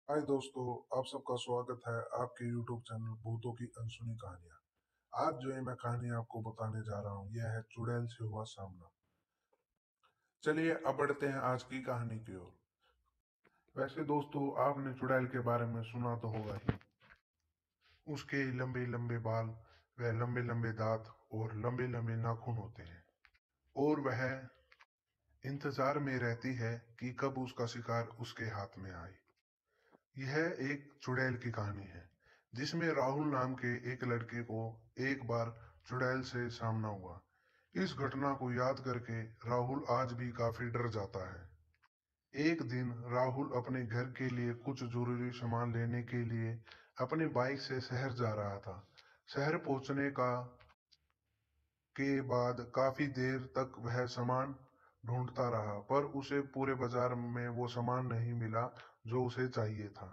हाय दोस्तों, आप सबका स्वागत है आपके YouTube चैनल भूतों की अनसुनी कहानियां। आज जो ये मैं कहानी आपको बताने जा रहा हूँ यह है चुड़ैल से हुआ सामना। चलिए अब बढ़ते हैं आज की कहानी की ओर। वैसे दोस्तों, आपने चुड़ैल के बारे में सुना तो होगा ही। उसके लंबे लंबे बाल व लंबे लंबे दांत और लंबे लंबे नाखून होते हैं और वह इंतजार में रहती है कि कब उसका शिकार उसके हाथ में आए। यह एक चुड़ैल की कहानी है जिसमें राहुल नाम के एक लड़के को एक बार चुड़ैल से सामना हुआ। इस घटना को याद करके राहुल आज भी काफी डर जाता है। एक दिन राहुल अपने घर के लिए कुछ जरूरी सामान लेने के लिए अपनी बाइक से शहर जा रहा था। शहर पहुंचने के बाद काफी देर तक वह सामान ढूंढता रहा, पर उसे पूरे बाजार में वो सामान नहीं मिला जो उसे चाहिए था।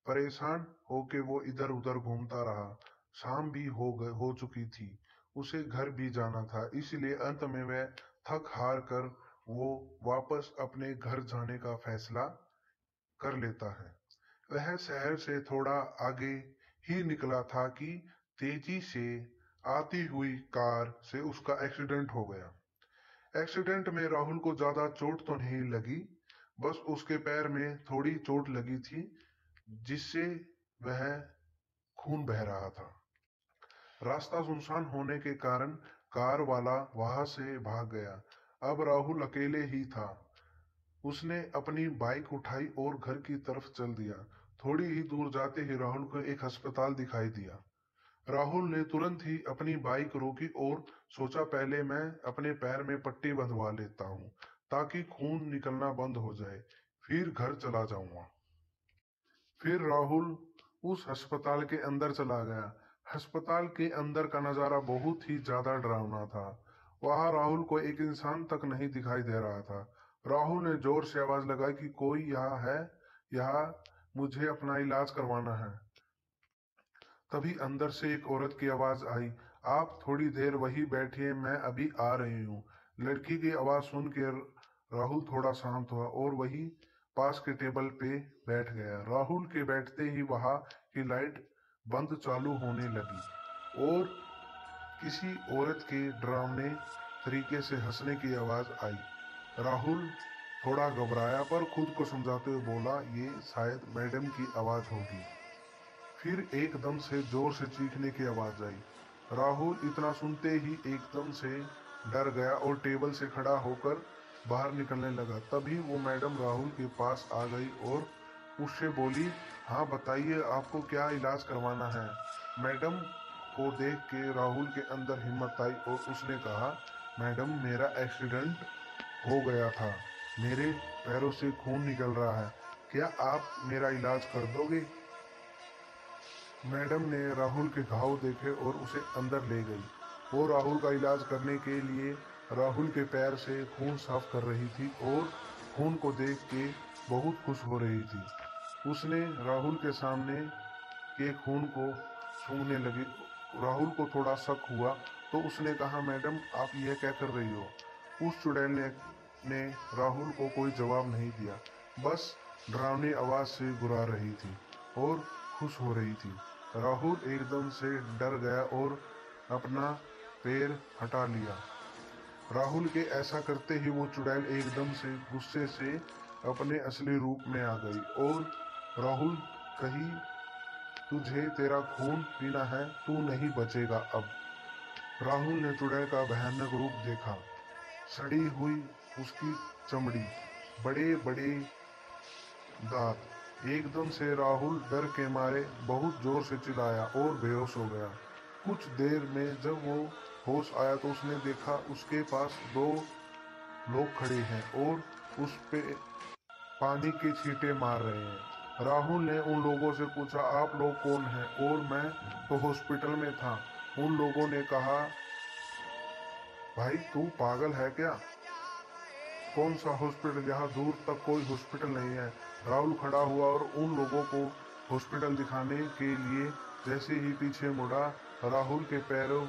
परेशान होके वो इधर उधर घूमता रहा। शाम भी हो चुकी थी। उसे घर भी जाना था, इसलिए अंत में वह थक हार कर वो वापस अपने घर जाने का फैसला कर लेता है। वह शहर से थोड़ा आगे ही निकला था कि तेजी से आती हुई कार से उसका एक्सीडेंट हो गया। एक्सीडेंट में राहुल को ज्यादा चोट तो नहीं लगी, बस उसके पैर में थोड़ी चोट लगी थी जिससे वह खून बह रहा था। रास्ता सुनसान होने के कारण कार वाला वहां से भाग गया। अब राहुल अकेले ही था। उसने अपनी बाइक उठाई और घर की तरफ चल दिया। थोड़ी ही दूर जाते ही राहुल को एक अस्पताल दिखाई दिया। राहुल ने तुरंत ही अपनी बाइक रोकी और सोचा पहले मैं अपने पैर में पट्टी बंधवा लेता हूँ ताकि खून निकलना बंद हो जाए, फिर घर चला जाऊंगा। फिर राहुल उस अस्पताल के अंदर चला गया। अस्पताल के अंदर का नजारा बहुत ही ज्यादा डरावना था। वहां राहुल को एक इंसान तक नहीं दिखाई दे रहा था। राहुल ने जोर से आवाज लगाई कि कोई यहाँ है, यहाँ मुझे अपना इलाज करवाना है। तभी अंदर से एक औरत की आवाज आई, आप थोड़ी देर वहीं बैठिए, मैं अभी आ रही हूँ। लड़की की आवाज सुन के राहुल थोड़ा शांत हुआ और वही पास के टेबल पे बैठ गया। राहुल के बैठते ही वहां की लाइट बंद चालू होने लगी और किसी औरत के डरावने तरीके से हंसने की आवाज आई। राहुल थोड़ा घबराया पर खुद को समझाते हुए बोला, ये शायद मैडम की आवाज होगी। फिर एकदम से जोर से चीखने की आवाज आई। राहुल इतना सुनते ही एकदम से डर गया और टेबल से खड़ा होकर बाहर निकलने लगा। तभी वो मैडम राहुल के पास आ गई और उससे बोली, हाँ बताइए आपको क्या इलाज करवाना है। मैडम को देख के राहुल के अंदर हिम्मत आई और उसने कहा, मैडम मेरा एक्सीडेंट हो गया था, मेरे पैरों से खून निकल रहा है, क्या आप मेरा इलाज कर दोगे। मैडम ने राहुल के घाव देखे और उसे अंदर ले गई। वो राहुल का इलाज करने के लिए राहुल के पैर से खून साफ कर रही थी और खून को देख के बहुत खुश हो रही थी। उसने राहुल के सामने के खून को सूंघने लगी। राहुल को थोड़ा शक हुआ तो उसने कहा, मैडम आप यह क्या कर रही हो। उस चुड़ैल ने राहुल को कोई जवाब नहीं दिया, बस डरावनी आवाज से गुर्रा रही थी और खुश हो रही थी। राहुल एकदम से डर गया और अपना पैर हटा लिया। राहुल के ऐसा करते ही वो चुड़ैल एकदम से गुस्से से अपने असली रूप में आ गई और राहुल कही, तुझे तेरा खून पीना है, तू नहीं बचेगा अब। राहुल ने चुड़ैल का भयानक रूप देखा। सड़ी हुई उसकी चमड़ी, बड़े बड़े दांत। एकदम से राहुल डर के मारे बहुत जोर से चिल्लाया और बेहोश हो गया। कुछ देर में जब वो होश आया तो उसने देखा उसके पास दो लोग खड़े हैं और उस पे पानी के छींटे मार रहे हैं। राहुल ने उन लोगों से पूछा, आप लोग कौन हैं, और मैं तो हॉस्पिटल में था। उन लोगों ने कहा, भाई तू पागल है क्या, कौन सा हॉस्पिटल, यहाँ दूर तक कोई हॉस्पिटल नहीं है। राहुल खड़ा हुआ और उन लोगों को हॉस्पिटल दिखाने के लिए जैसे ही पीछे मुड़ा, राहुल के पैरों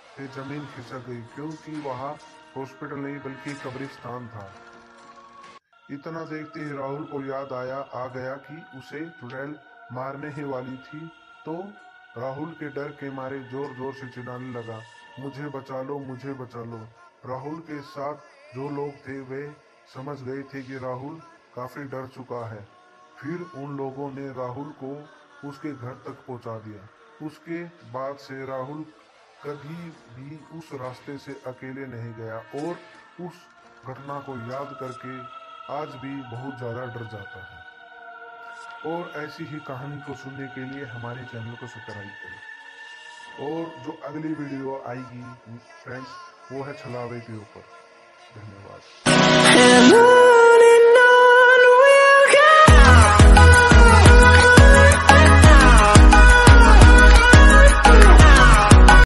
से जमीन खिसक गई क्योंकि वहां हॉस्पिटल नहीं बल्कि कब्रिस्तान था। इतना देखते ही राहुल को याद आ गया कि उसे चुड़ैल मारने ही वाली थी। तो राहुल के डर के मारे जोर जोर से चिल्लाने लगा, मुझे बचा लो, मुझे बचा लो। राहुल के साथ जो लोग थे वे समझ गए थे कि राहुल काफी डर चुका है। फिर उन लोगों ने राहुल को उसके घर तक पहुंचा दिया। उसके बाद से राहुल कभी भी उस रास्ते से अकेले नहीं गया और उस घटना को याद करके आज भी बहुत ज़्यादा डर जाता है। और ऐसी ही कहानी को सुनने के लिए हमारे चैनल को सब्सक्राइब करें। और जो अगली वीडियो आएगी फ्रेंड्स वो है छलावे के ऊपर। धन्यवाद।